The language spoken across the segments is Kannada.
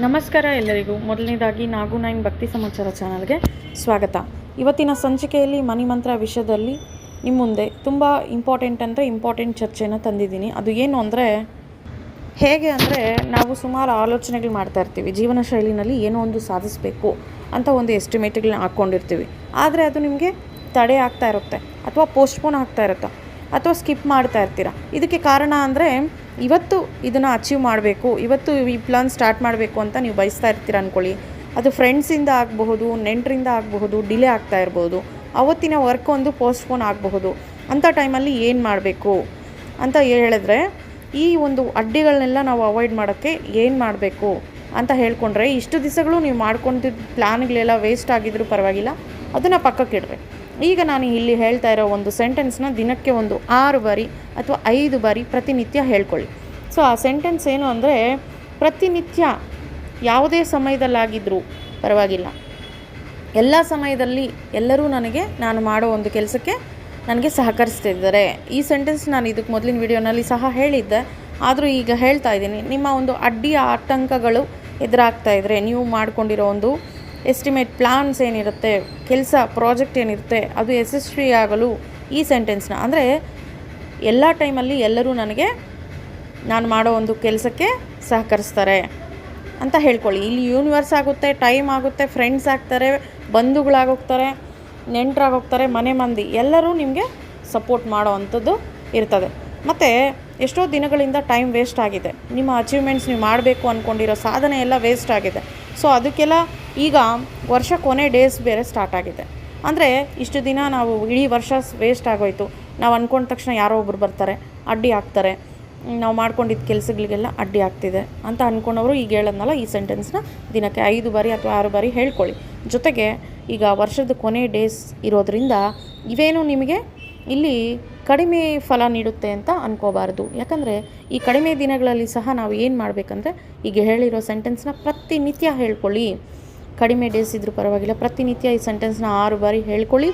ನಮಸ್ಕಾರ ಎಲ್ಲರಿಗೂ. ಮೊದಲನೇದಾಗಿ ನಾಗು9 ಭಕ್ತಿ ಸಮಾಚಾರ ಚಾನಲ್ಗೆ ಸ್ವಾಗತ. ಇವತ್ತಿನ ಸಂಚಿಕೆಯಲ್ಲಿ ಮನಿ ಮಂತ್ರ ವಿಷಯದಲ್ಲಿ ನಿಮ್ಮ ಮುಂದೆ ತುಂಬ ಇಂಪಾರ್ಟೆಂಟ್ ಚರ್ಚೆಯನ್ನು ತಂದಿದ್ದೀನಿ. ಅದು ಏನು ಅಂದರೆ, ಹೇಗೆ ಅಂದರೆ ನಾವು ಸುಮಾರು ಆಲೋಚನೆಗಳು ಮಾಡ್ತಾ ಇರ್ತೀವಿ. ಜೀವನ ಶೈಲಿನಲ್ಲಿ ಏನೋ ಒಂದು ಸಾಧಿಸಬೇಕು ಅಂತ ಒಂದು ಎಸ್ಟಿಮೇಟ್ಗಳನ್ನ ಹಾಕ್ಕೊಂಡಿರ್ತೀವಿ. ಆದರೆ ಅದು ನಿಮಗೆ ತಡೆ ಆಗ್ತಾ ಇರುತ್ತೆ, ಅಥವಾ ಪೋಸ್ಟ್ಪೋನ್ ಆಗ್ತಾ ಇರುತ್ತೆ, ಅಥವಾ ಸ್ಕಿಪ್ ಮಾಡ್ತಾ ಇರ್ತೀರ. ಇದಕ್ಕೆ ಕಾರಣ ಅಂದರೆ, ಇವತ್ತು ಇದನ್ನು ಅಚೀವ್ ಮಾಡಬೇಕು, ಇವತ್ತು ಈ ಪ್ಲಾನ್ ಸ್ಟಾರ್ಟ್ ಮಾಡಬೇಕು ಅಂತ ನೀವು ಬಯಸ್ತಾ ಇರ್ತೀರ ಅಂದ್ಕೊಳ್ಳಿ. ಅದು ಫ್ರೆಂಡ್ಸಿಂದ ಆಗಬಹುದು, ನೆಂಟರಿಂದ ಆಗಬಹುದು, ಡಿಲೇ ಆಗ್ತಾ ಇರ್ಬೋದು, ಅವತ್ತಿನ ವರ್ಕ್ ಒಂದು ಪೋಸ್ಟ್ಪೋನ್ ಆಗಬಹುದು. ಅಂಥ ಟೈಮಲ್ಲಿ ಏನು ಮಾಡಬೇಕು ಅಂತ ಹೇಳಿದ್ರೆ, ಈ ಒಂದು ಅಡ್ಡಿಗಳನ್ನೆಲ್ಲ ನಾವು ಅವಾಯ್ಡ್ ಮಾಡೋಕ್ಕೆ ಏನು ಮಾಡಬೇಕು ಅಂತ ಹೇಳ್ಕೊಂಡ್ರೆ, ಇಷ್ಟು ದಿವಸಗಳು ನೀವು ಮಾಡ್ಕೊಂಡಿದ್ದ ಪ್ಲ್ಯಾನ್ಗಳೆಲ್ಲ ವೇಸ್ಟ್ ಆಗಿದ್ರೂ ಪರವಾಗಿಲ್ಲ, ಅದನ್ನು ಪಕ್ಕಕ್ಕಿಡ್ರಿ. ಈಗ ನಾನು ಇಲ್ಲಿ ಹೇಳ್ತಾ ಇರೋ ಒಂದು ಸೆಂಟೆನ್ಸ್ನ ದಿನಕ್ಕೆ ಒಂದು 6 ಬಾರಿ ಅಥವಾ 5 ಬಾರಿ ಪ್ರತಿನಿತ್ಯ ಹೇಳ್ಕೊಳ್ಳಿ. ಸೊ ಆ ಸೆಂಟೆನ್ಸ್ ಏನು ಅಂದರೆ, ಪ್ರತಿನಿತ್ಯ ಯಾವುದೇ ಸಮಯದಲ್ಲಾಗಿದ್ದರೂ ಪರವಾಗಿಲ್ಲ, ಎಲ್ಲ ಸಮಯದಲ್ಲಿ ಎಲ್ಲರೂ ನಾನು ಮಾಡೋ ಒಂದು ಕೆಲಸಕ್ಕೆ ನನಗೆ ಸಹಕರಿಸ್ತಿದ್ದಾರೆ. ಈ ಸೆಂಟೆನ್ಸ್ ನಾನು ಇದಕ್ಕೆ ಮೊದಲಿನ ವಿಡಿಯೋನಲ್ಲಿ ಸಹ ಹೇಳಿದ್ದೆ, ಆದರೂ ಈಗ ಹೇಳ್ತಾ ಇದ್ದೀನಿ. ನಿಮ್ಮ ಒಂದು ಅಡ್ಡಿ ಆತಂಕಗಳು ಎದುರಾಗ್ತಾ ಇದ್ದರೆ, ನೀವು ಮಾಡ್ಕೊಂಡಿರೋ ಒಂದು ಎಸ್ಟಿಮೇಟ್ ಪ್ಲಾನ್ಸ್ ಏನಿರುತ್ತೆ, ಕೆಲಸ ಪ್ರಾಜೆಕ್ಟ್ ಏನಿರುತ್ತೆ, ಅದು ಯಶಸ್ವಿಯಾಗಲು ಈ ಸೆಂಟೆನ್ಸ್ನ ಅಂದರೆ, ಎಲ್ಲ ಟೈಮಲ್ಲಿ ಎಲ್ಲರೂ ನಾನು ಮಾಡೋ ಒಂದು ಕೆಲಸಕ್ಕೆ ಸಹಕರಿಸ್ತಾರೆ ಅಂತ ಹೇಳ್ಕೊಳ್ಳಿ. ಇಲ್ಲಿ ಯೂನಿವರ್ಸ್ ಆಗುತ್ತೆ, ಟೈಮ್ ಆಗುತ್ತೆ, ಫ್ರೆಂಡ್ಸ್ ಆಗ್ತಾರೆ, ಬಂಧುಗಳಾಗೋಗ್ತಾರೆ, ನೆಂಟರಾಗೋಗ್ತಾರೆ, ಮನೆ ಮಂದಿ ಎಲ್ಲರೂ ನಿಮಗೆ ಸಪೋರ್ಟ್ ಮಾಡೋ ಅಂಥದ್ದು ಇರ್ತದೆ. ಮತ್ತು ಎಷ್ಟೋ ದಿನಗಳಿಂದ ಟೈಮ್ ವೇಸ್ಟ್ ಆಗಿದೆ, ನಿಮ್ಮ ಅಚೀವ್ಮೆಂಟ್ಸ್ ನೀವು ಮಾಡಬೇಕು ಅಂದ್ಕೊಂಡಿರೋ ಸಾಧನೆ ಎಲ್ಲ ವೇಸ್ಟ್ ಆಗಿದೆ. ಸೊ ಅದಕ್ಕೆಲ್ಲ ಈಗ ವರ್ಷ ಕೊನೆ ಡೇಸ್ ಬೇರೆ ಸ್ಟಾರ್ಟ್ ಆಗಿದೆ. ಅಂದರೆ ಇಷ್ಟು ದಿನ ನಾವು ಇಡೀ ವರ್ಷ ವೇಸ್ಟ್ ಆಗೋಯ್ತು, ನಾವು ಅಂದ್ಕೊಂಡ ತಕ್ಷಣ ಯಾರೋ ಒಬ್ರು ಬರ್ತಾರೆ, ಅಡ್ಡಿ ಆಗ್ತಾರೆ, ನಾವು ಮಾಡ್ಕೊಂಡಿದ್ದ ಕೆಲಸಗಳಿಗೆಲ್ಲ ಅಡ್ಡಿ ಆಗ್ತಿದೆ ಅಂತ ಅಂದ್ಕೊಂಡವರು ಈಗ ಹೇಳೋದ್ನಲ್ಲ, ಈ ಸೆಂಟೆನ್ಸ್ನ ದಿನಕ್ಕೆ 5 ಬಾರಿ ಅಥವಾ 6 ಬಾರಿ ಹೇಳ್ಕೊಳ್ಳಿ. ಜೊತೆಗೆ ಈಗ ವರ್ಷದ ಕೊನೆ ಡೇಸ್ ಇರೋದರಿಂದ ಇವೇನು ನಿಮಗೆ ಇಲ್ಲಿ ಕಡಿಮೆ ಫಲ ನೀಡುತ್ತೆ ಅಂತ ಅಂದ್ಕೋಬಾರ್ದು. ಯಾಕಂದರೆ ಈ ಕಡಿಮೆ ದಿನಗಳಲ್ಲಿ ಸಹ ನಾವು ಏನು ಮಾಡಬೇಕಂದ್ರೆ, ಈಗ ಹೇಳಿರೋ ಸೆಂಟೆನ್ಸ್ನ ಪ್ರತಿನಿತ್ಯ ಹೇಳ್ಕೊಳ್ಳಿ. ಕಡಿಮೆ ಡೇಸ್ ಇದ್ರೂ ಪರವಾಗಿಲ್ಲ, ಪ್ರತಿನಿತ್ಯ ಈ ಸೆಂಟೆನ್ಸ್ನ 6 ಬಾರಿ ಹೇಳ್ಕೊಳ್ಳಿ.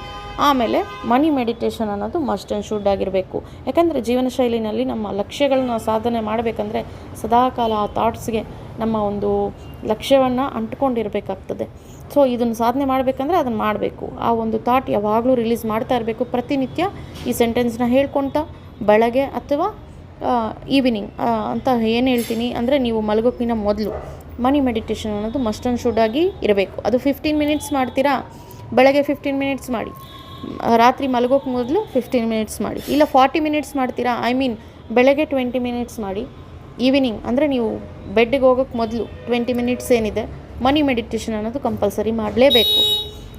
ಆಮೇಲೆ ಮನಿ ಮೆಡಿಟೇಷನ್ ಅನ್ನೋದು ಮಸ್ಟ್ ಆ್ಯಂಡ್ ಶುಡ್ ಆಗಿರಬೇಕು. ಯಾಕಂದರೆ ಜೀವನ ಶೈಲಿನಲ್ಲಿ ನಮ್ಮ ಲಕ್ಷ್ಯಗಳನ್ನ ಸಾಧನೆ ಮಾಡಬೇಕಂದ್ರೆ ಸದಾಕಾಲ ಆ ಥಾಟ್ಸ್ಗೆ ನಮ್ಮ ಒಂದು ಲಕ್ಷ್ಯವನ್ನು ಅಂಟ್ಕೊಂಡಿರಬೇಕಾಗ್ತದೆ. ಸೊ ಇದನ್ನು ಸಾಧನೆ ಮಾಡಬೇಕಂದ್ರೆ ಅದನ್ನು ಮಾಡಬೇಕು. ಆ ಒಂದು ಥಾಟ್ ಯಾವಾಗಲೂ ರಿಲೀಸ್ ಮಾಡ್ತಾ ಇರಬೇಕು. ಪ್ರತಿನಿತ್ಯ ಈ ಸೆಂಟೆನ್ಸ್ನ ಹೇಳ್ಕೊಳ್ತಾ ಬೆಳಗ್ಗೆ ಅಥವಾ ಈವ್ನಿಂಗ್ ಅಂತ ಏನು ಹೇಳ್ತೀನಿ ಅಂದರೆ, ನೀವು ಮಲಗೋಕ್ಕಿಂತ ಮೊದಲು ಮನಿ ಮೆಡಿಟೇಷನ್ ಅನ್ನೋದು ಮಸ್ಟ್ ಆ್ಯಂಡ್ ಶುಡ್ ಆಗಿ ಇರಬೇಕು. ಅದು 15 ಮಿನಿಟ್ಸ್ ಮಾಡ್ತೀರಾ, ಬೆಳಗ್ಗೆ 15 ಮಿನಿಟ್ಸ್ ಮಾಡಿ, ರಾತ್ರಿ ಮಲಗೋಕ್ಕೆ ಮೊದಲು 15 ಮಿನಿಟ್ಸ್ ಮಾಡಿ. ಇಲ್ಲ 40 ಮಿನಿಟ್ಸ್ ಮಾಡ್ತೀರಾ, ಬೆಳಗ್ಗೆ 20 ಮಿನಿಟ್ಸ್ ಮಾಡಿ. ಈವ್ನಿಂಗ್ ಅಂದರೆ ನೀವು ಬೆಡ್ಗೆ ಹೋಗೋಕ್ಕೆ ಮೊದಲು 20 ಮಿನಿಟ್ಸ್ ಏನಿದೆ, ಮನಿ ಮೆಡಿಟೇಷನ್ ಅನ್ನೋದು ಕಂಪಲ್ಸರಿ ಮಾಡಲೇಬೇಕು.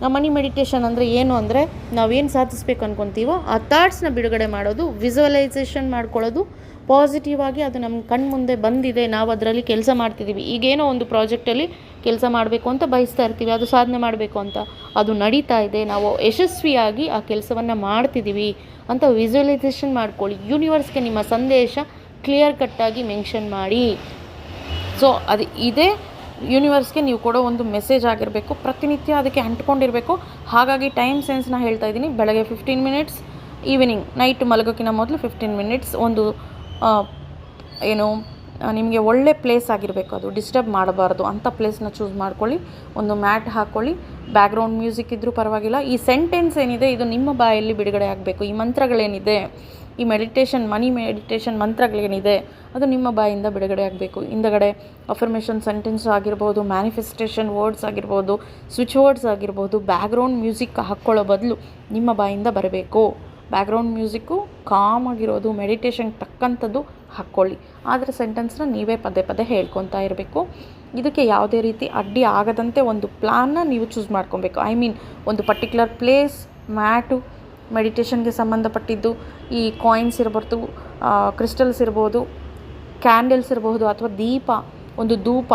ಆ ಮನಿ ಮೆಡಿಟೇಷನ್ ಅಂದರೆ ಏನು ಅಂದರೆ, ನಾವೇನು ಸಾಧಿಸ್ಬೇಕು ಅಂದ್ಕೊತೀವೋ ಆ ಥಾಟ್ಸ್ನ ಬಿಡುಗಡೆ ಮಾಡೋದು, ವಿಜುವಲೈಸೇಷನ್ ಮಾಡ್ಕೊಳ್ಳೋದು, ಪಾಸಿಟಿವ್ ಆಗಿ ಅದು ನಮ್ಮ ಕಣ್ಣು ಮುಂದೆ ಬಂದಿದೆ, ನಾವು ಅದರಲ್ಲಿ ಕೆಲಸ ಮಾಡ್ತಿದ್ದೀವಿ. ಈಗೇನೋ ಒಂದು ಪ್ರಾಜೆಕ್ಟಲ್ಲಿ ಕೆಲಸ ಮಾಡಬೇಕು ಅಂತ ಬಯಸ್ತಾ ಇರ್ತೀವಿ, ಅದು ಸಾಧನೆ ಮಾಡಬೇಕು ಅಂತ, ಅದು ನಡೀತಾ ಇದೆ, ನಾವು ಯಶಸ್ವಿಯಾಗಿ ಆ ಕೆಲಸವನ್ನು ಮಾಡ್ತಿದ್ದೀವಿ ಅಂತ ವಿಜುವಲೈಸೇಷನ್ ಮಾಡ್ಕೊಳ್ಳಿ. ಯೂನಿವರ್ಸ್ಗೆ ನಿಮ್ಮ ಸಂದೇಶ ಕ್ಲಿಯರ್ ಕಟ್ಟಾಗಿ ಮೆನ್ಷನ್ ಮಾಡಿ. ಸೊ ಅದು ಇದೇ ಯೂನಿವರ್ಸ್ಗೆ ನೀವು ಕೊಡೋ ಒಂದು ಮೆಸೇಜ್ ಆಗಿರಬೇಕು. ಪ್ರತಿನಿತ್ಯ ಅದಕ್ಕೆ ಅಂಟ್ಕೊಂಡಿರಬೇಕು. ಹಾಗಾಗಿ ಟೈಮ್ ಸೆನ್ಸ್ನ ಹೇಳ್ತಾ ಇದ್ದೀನಿ. ಬೆಳಗ್ಗೆ 15 ಮಿನಿಟ್ಸ್, ಈವ್ನಿಂಗ್ ನೈಟ್ ಮಲಗೋಕ್ಕಿಂತ ಮೊದಲು 15 ಮಿನಿಟ್ಸ್. ಒಂದು ನಿಮಗೆ ಒಳ್ಳೆ ಪ್ಲೇಸ್ ಆಗಿರಬೇಕು, ಅದು ಡಿಸ್ಟರ್ಬ್ ಮಾಡಬಾರ್ದು ಅಂಥ ಪ್ಲೇಸ್ನ ಚೂಸ್ ಮಾಡ್ಕೊಳ್ಳಿ. ಒಂದು ಮ್ಯಾಟ್ ಹಾಕ್ಕೊಳ್ಳಿ, ಬ್ಯಾಕ್ಗ್ರೌಂಡ್ ಮ್ಯೂಸಿಕ್ ಇದ್ದರೂ ಪರವಾಗಿಲ್ಲ. ಈ ಸೆಂಟೆನ್ಸ್ ಏನಿದೆ ಇದು ನಿಮ್ಮ ಬಾಯಲ್ಲಿ ಬಿಡುಗಡೆ ಆಗಬೇಕು. ಈ ಮಂತ್ರಗಳೇನಿದೆ, ಈ ಮನಿ ಮೆಡಿಟೇಷನ್ ಮಂತ್ರಗಳೇನಿದೆ ಅದು ನಿಮ್ಮ ಬಾಯಿಂದ ಬಿಡುಗಡೆ ಆಗಬೇಕು. ಹಿಂದಗಡೆ ಅಫರ್ಮೇಷನ್ ಸೆಂಟೆನ್ಸ್ ಆಗಿರ್ಬೋದು, ಮ್ಯಾನಿಫೆಸ್ಟೇಷನ್ ವರ್ಡ್ಸ್ ಆಗಿರ್ಬೋದು, ಸ್ವಿಚ್ ವರ್ಡ್ಸ್ ಆಗಿರ್ಬೋದು, ಬ್ಯಾಕ್ಗ್ರೌಂಡ್ ಮ್ಯೂಸಿಕ್ ಹಾಕ್ಕೊಳ್ಳೋ ಬದಲು ನಿಮ್ಮ ಬಾಯಿಂದ ಬರಬೇಕು. ಬ್ಯಾಕ್ಗ್ರೌಂಡ್ ಮ್ಯೂಸಿಕ್ಕು ಕಾಮ್ ಆಗಿರೋದು, ಮೆಡಿಟೇಷನ್ ತಕ್ಕಂಥದ್ದು ಹಾಕ್ಕೊಳ್ಳಿ. ಆದರೆ ಸೆಂಟೆನ್ಸ್ನ ನೀವೇ ಪದೇ ಪದೇ ಹೇಳ್ಕೊತಾ ಇರಬೇಕು. ಇದಕ್ಕೆ ಯಾವುದೇ ರೀತಿ ಅಡ್ಡಿ ಆಗದಂತೆ ಒಂದು ಪ್ಲಾನ್ನ ನೀವು ಚೂಸ್ ಮಾಡ್ಕೊಬೇಕು. ಒಂದು ಪರ್ಟಿಕ್ಯುಲರ್ ಪ್ಲೇಸ್, ಮ್ಯಾಟು, ಮೆಡಿಟೇಷನ್ಗೆ ಸಂಬಂಧಪಟ್ಟಿದ್ದು, ಈ ಕಾಯಿನ್ಸ್ ಇರ್ಬೋದು, ಕ್ರಿಸ್ಟಲ್ಸ್ ಇರ್ಬೋದು, ಕ್ಯಾಂಡಲ್ಸ್ ಇರ್ಬೋದು, ಅಥವಾ ದೀಪ, ಒಂದು ಧೂಪ.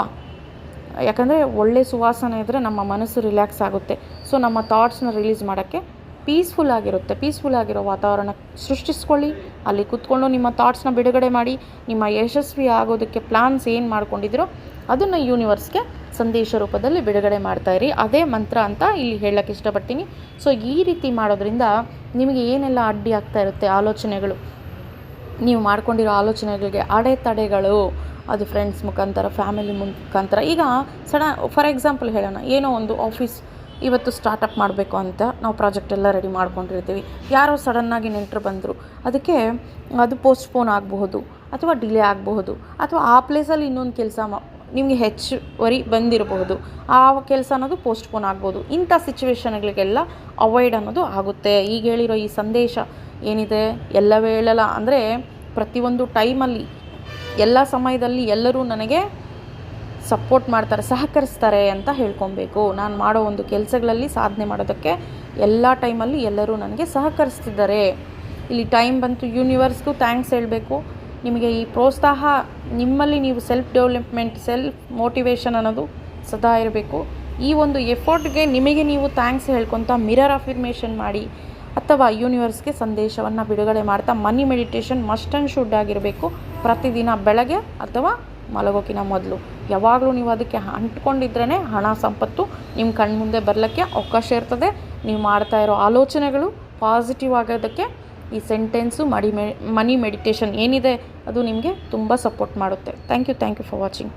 ಯಾಕಂದರೆ ಒಳ್ಳೆ ಸುವಾಸನೆ ಇದ್ದರೆ ನಮ್ಮ ಮನಸ್ಸು ರಿಲ್ಯಾಕ್ಸ್ ಆಗುತ್ತೆ. ಸೊ ನಮ್ಮ ಥಾಟ್ಸ್ನ ರಿಲೀಸ್ ಮಾಡೋಕ್ಕೆ ಪೀಸ್ಫುಲ್ ಆಗಿರೋ ವಾತಾವರಣ ಸೃಷ್ಟಿಸ್ಕೊಳ್ಳಿ. ಅಲ್ಲಿ ಕೂತ್ಕೊಂಡು ನಿಮ್ಮ ಥಾಟ್ಸ್ನ ಬಿಡುಗಡೆ ಮಾಡಿ, ನಿಮ್ಮ ಯಶಸ್ವಿ ಆಗೋದಕ್ಕೆ ಪ್ಲಾನ್ಸ್ ಏನು ಮಾಡ್ಕೊಂಡಿದ್ದೀರೋ ಅದನ್ನು ಯೂನಿವರ್ಸ್ಗೆ ಸಂದೇಶ ರೂಪದಲ್ಲಿ ಬಿಡುಗಡೆ ಮಾಡ್ತಾಯಿರಿ. ಅದೇ ಮಂತ್ರ ಅಂತ ಇಲ್ಲಿ ಹೇಳಕ್ಕೆ ಇಷ್ಟಪಡ್ತೀನಿ. ಸೊ ಈ ರೀತಿ ಮಾಡೋದ್ರಿಂದ ನಿಮಗೆ ಏನೆಲ್ಲ ಅಡ್ಡಿ ಆಗ್ತಾ ಇರುತ್ತೆ, ಆಲೋಚನೆಗಳು, ನೀವು ಮಾಡ್ಕೊಂಡಿರೋ ಆಲೋಚನೆಗಳಿಗೆ ಅಡೆತಡೆಗಳು ಅದು ಫ್ರೆಂಡ್ಸ್ ಮುಖಾಂತರ, ಫ್ಯಾಮಿಲಿ ಮುಖಾಂತರ. ಈಗ ಫಾರ್ ಎಕ್ಸಾಂಪಲ್ ಹೇಳೋಣ, ಏನೋ ಒಂದು ಆಫೀಸ್ ಇವತ್ತು ಸ್ಟಾರ್ಟಪ್ ಮಾಡಬೇಕು ಅಂತ ನಾವು ಪ್ರಾಜೆಕ್ಟ್ ಎಲ್ಲ ರೆಡಿ ಮಾಡ್ಕೊಂಡಿರ್ತೀವಿ. ಯಾರೋ ಸಡನ್ನಾಗಿ ನೆಂಟರು ಬಂದರು, ಅದಕ್ಕೆ ಅದು ಪೋಸ್ಟ್ಪೋನ್ ಆಗಬಹುದು ಅಥವಾ ಡಿಲೇ ಆಗಬಹುದು, ಅಥವಾ ಆ ಪ್ಲೇಸಲ್ಲಿ ಇನ್ನೊಂದು ಕೆಲಸ ನಿಮಗೆ ಹೆಚ್ಚುವರಿ ಬಂದಿರಬಹುದು, ಆ ಕೆಲಸ ಅನ್ನೋದು ಪೋಸ್ಟ್ಪೋನ್ ಆಗ್ಬೋದು. ಇಂಥ ಸಿಚುವೇಶನ್ಗಳಿಗೆಲ್ಲ ಅವಾಯ್ಡ್ ಅನ್ನೋದು ಆಗುತ್ತೆ. ಈಗ ಹೇಳಿರೋ ಈ ಸಂದೇಶ ಏನಿದೆ, ಎಲ್ಲವೂ ಹೇಳಲ್ಲ ಅಂದರೆ ಪ್ರತಿಯೊಂದು ಟೈಮಲ್ಲಿ ಎಲ್ಲ ಸಮಯದಲ್ಲಿ ಎಲ್ಲರೂ ನನಗೆ ಸಪೋರ್ಟ್ ಮಾಡ್ತಾರೆ, ಸಹಕರಿಸ್ತಾರೆ ಅಂತ ಹೇಳ್ಕೊಬೇಕು. ನಾನು ಮಾಡೋ ಒಂದು ಕೆಲಸಗಳಲ್ಲಿ ಸಾಧನೆ ಮಾಡೋದಕ್ಕೆ ಎಲ್ಲ ಟೈಮಲ್ಲಿ ಎಲ್ಲರೂ ನನಗೆ ಸಹಕರಿಸ್ತಿದ್ದಾರೆ. ಇಲ್ಲಿ ಟೈಮ್ ಬಂತು, ಯೂನಿವರ್ಸ್ಗೂ ಥ್ಯಾಂಕ್ಸ್ ಹೇಳಬೇಕು. ನಿಮಗೆ ಈ ಪ್ರೋತ್ಸಾಹ, ನಿಮ್ಮಲ್ಲಿ ನೀವು ಸೆಲ್ಫ್ ಡೆವಲಪ್ಮೆಂಟ್, ಸೆಲ್ಫ್ ಮೋಟಿವೇಶನ್ ಅನ್ನೋದು ಸದಾ ಇರಬೇಕು. ಈ ಒಂದು ಎಫರ್ಟ್ಗೆ ನಿಮಗೆ ನೀವು ಥ್ಯಾಂಕ್ಸ್ ಹೇಳ್ಕೊತ ಮಿರರ್ ಅಫರ್ಮೇಷನ್ ಮಾಡಿ, ಅಥವಾ ಯೂನಿವರ್ಸ್ಗೆ ಸಂದೇಶವನ್ನು ಬಿಡುಗಡೆ ಮಾಡ್ತಾ ಮನಿ ಮೆಡಿಟೇಷನ್ ಮಸ್ಟ್ ಆ್ಯಂಡ್ ಶುಡ್ ಆಗಿರಬೇಕು. ಪ್ರತಿದಿನ ಬೆಳಗ್ಗೆ ಅಥವಾ ಮಲಗೋಕ್ಕಿಂತ ಮೊದಲು ಯಾವಾಗಲೂ ನೀವು ಅದಕ್ಕೆ ಅಂಟ್ಕೊಂಡಿದ್ರೇ ಹಣ ಸಂಪತ್ತು ನಿಮ್ಮ ಕಣ್ಮುಂದೆ ಬರಲಿಕ್ಕೆ ಅವಕಾಶ ಇರ್ತದೆ. ನೀವು ಮಾಡ್ತಾ ಇರೋ ಆಲೋಚನೆಗಳು ಪಾಸಿಟಿವ್ ಆಗೋದಕ್ಕೆ ಈ ಸೆಂಟೆನ್ಸು ಮನಿ ಮೆಡಿಟೇಷನ್ ಏನಿದೆ ಅದು ನಿಮಗೆ ತುಂಬ ಸಪೋರ್ಟ್ ಮಾಡುತ್ತೆ. Thank you for watching.